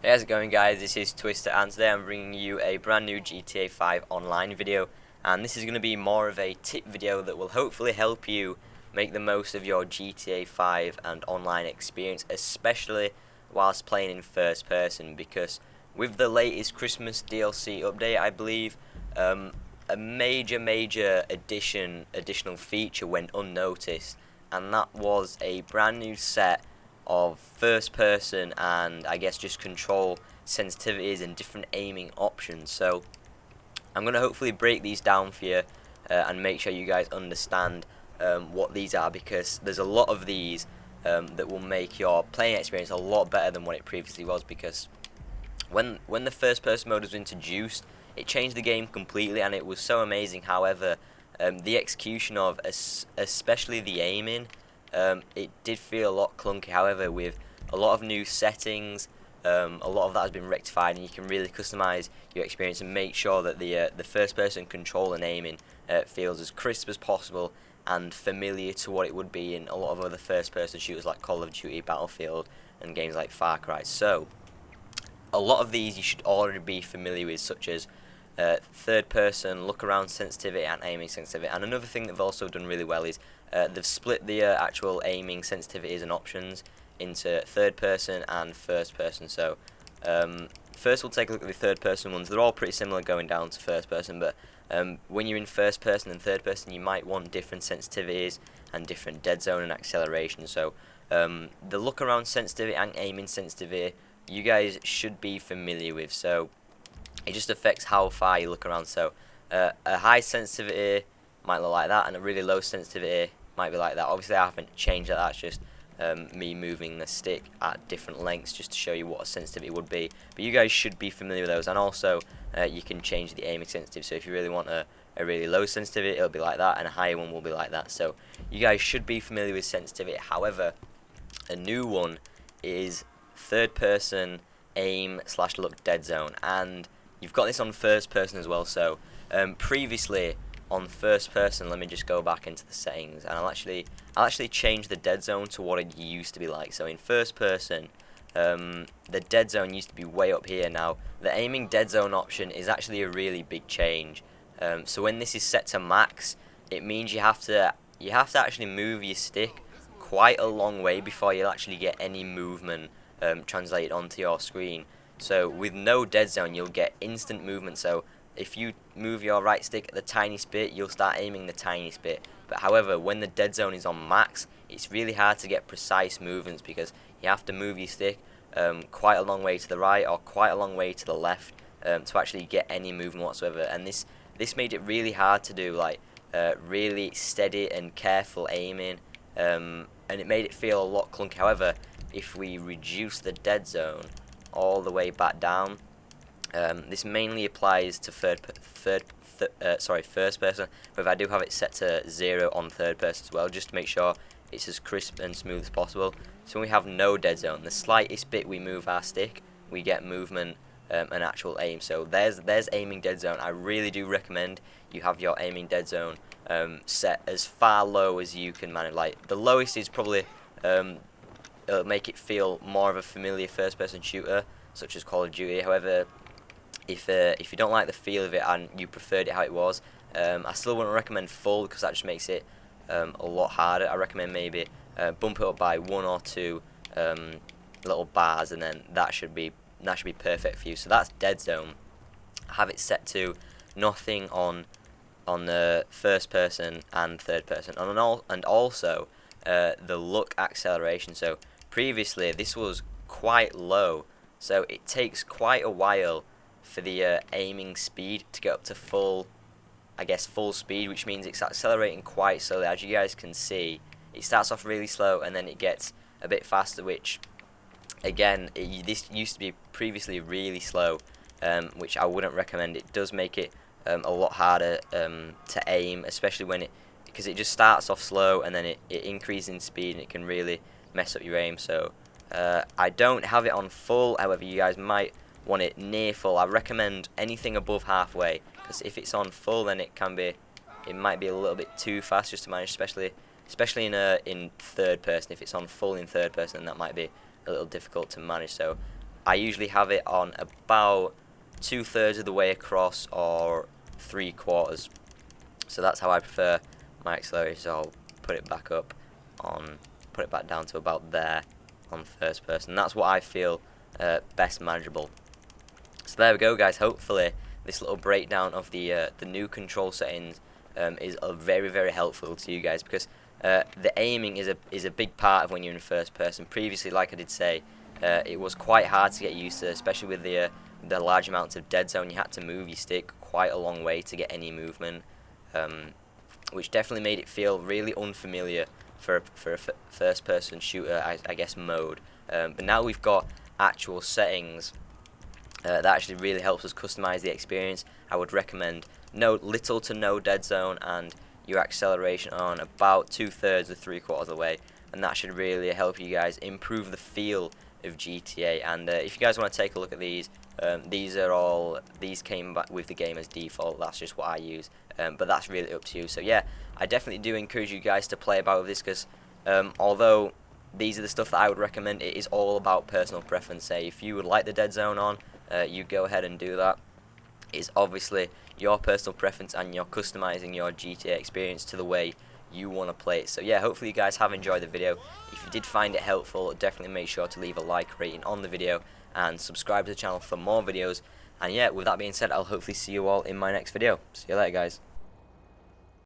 Hey, how's it going, guys? This is Twister, and today I'm bringing you a brand new GTA 5 online video, and this is going to be more of a tip video that will hopefully help you make the most of your GTA 5 and online experience, especially whilst playing in first person, because with the latest Christmas DLC update, I believe a major additional feature went unnoticed, and that was a brand new set of first person and I guess just control sensitivities and different aiming options. So I'm going to hopefully break these down for you and make sure you guys understand what these are, because there's a lot of these that will make your playing experience a lot better than what it previously was, because when the first person mode was introduced, it changed the game completely and it was so amazing. However, the execution of especially the aiming, it did feel a lot clunky. However, with a lot of new settings, a lot of that has been rectified, and you can really customize your experience and make sure that the first person control and aiming feels as crisp as possible and familiar to what it would be in a lot of other first person shooters like Call of Duty, Battlefield, and games like Far Cry. So a lot of these you should already be familiar with, such as third person look around sensitivity and aiming sensitivity. And another thing they've also done really well is they've split the actual aiming sensitivities and options into third person and first person. So first we'll take a look at the third person ones. They're all pretty similar going down to first person, but when you're in first person and third person, you might want different sensitivities and different dead zone and acceleration. So the look around sensitivity and aiming sensitivity you guys should be familiar with. So it just affects how far you look around. So a high sensitivity might look like that, and a really low sensitivity might be like that. Obviously I haven't changed that, that's just me moving the stick at different lengths just to show you what a sensitivity would be. But you guys should be familiar with those, and also you can change the aiming sensitivity. So if you really want a really low sensitivity, it'll be like that, and a higher one will be like that. So you guys should be familiar with sensitivity. However, a new one is third person aim / look dead zone, and you've got this on first person as well. So previously on first person, let me just go back into the settings, and I'll actually change the dead zone to what it used to be like. So in first person, the dead zone used to be way up here. Now the aiming dead zone option is actually a really big change. So when this is set to max, it means you have to actually move your stick quite a long way before you'll actually get any movement translated onto your screen. So with no dead zone, you'll get instant movement. So if you move your right stick the tiniest bit, you'll start aiming the tiniest bit. But however, when the dead zone is on max, it's really hard to get precise movements, because you have to move your stick quite a long way to the right or quite a long way to the left to actually get any movement whatsoever. And this made it really hard to do like really steady and careful aiming, and it made it feel a lot clunky. However, if we reduce the dead zone all the way back down, this mainly applies to first person, but I do have it set to 0 on third person as well, just to make sure it's as crisp and smooth as possible. So when we have no dead zone, the slightest bit we move our stick, we get movement and actual aim. So there's aiming dead zone. I really do recommend you have your aiming dead zone set as far low as you can manage. Like the lowest is probably it'll make it feel more of a familiar first person shooter such as Call of Duty. However, if you don't like the feel of it and you preferred it how it was, I still wouldn't recommend full, because that just makes it a lot harder. I recommend maybe bump it up by 1 or 2 little bars, and then that should be perfect for you. So that's dead zone. Have it set to nothing on the first person and third person, and also the look acceleration. So previously this was quite low, so it takes quite a while for the aiming speed to get up to full speed, which means it's accelerating quite slowly. As you guys can see, it starts off really slow and then it gets a bit faster, which again, this used to be previously really slow, which I wouldn't recommend. It does make it a lot harder to aim, especially because it just starts off slow and then it increases in speed, and it can really mess up your aim. So I don't have it on full. However, you guys might want it near full. I recommend anything above halfway, because if it's on full, then it might be a little bit too fast just to manage, especially in third person. If it's on full in third person, that might be a little difficult to manage. So I usually have it on about 2/3 of the way across or 3/4. So that's how I prefer my acceleration. So I'll put it back up on, put it back down to about there on first person. That's what I feel best manageable. So there we go, guys. Hopefully this little breakdown of the new control settings is very, very helpful to you guys, because the aiming is a big part of when you're in first person. Previously, like I did say, it was quite hard to get used to, especially with the large amounts of Deadzone. You had to move your stick quite a long way to get any movement, which definitely made it feel really unfamiliar for a first person shooter, I guess, mode. But now we've got actual settings that actually really helps us customize the experience. I would recommend little to no Deadzone and your acceleration on about 2/3 or 3/4 of the way, and that should really help you guys improve the feel of GTA. And if you guys want to take a look at these, these came back with the game as default. That's just what I use, but that's really up to you. So yeah, I definitely do encourage you guys to play about with this, because although these are the stuff that I would recommend, it is all about personal preference. Say if you would like the Deadzone on, you go ahead and do that. It's obviously your personal preference, and you're customizing your GTA experience to the way you want to play it. So yeah, hopefully you guys have enjoyed the video. If you did find it helpful, definitely make sure to leave a like rating on the video and subscribe to the channel for more videos. And yeah, with that being said, I'll hopefully see you all in my next video. See you later, guys.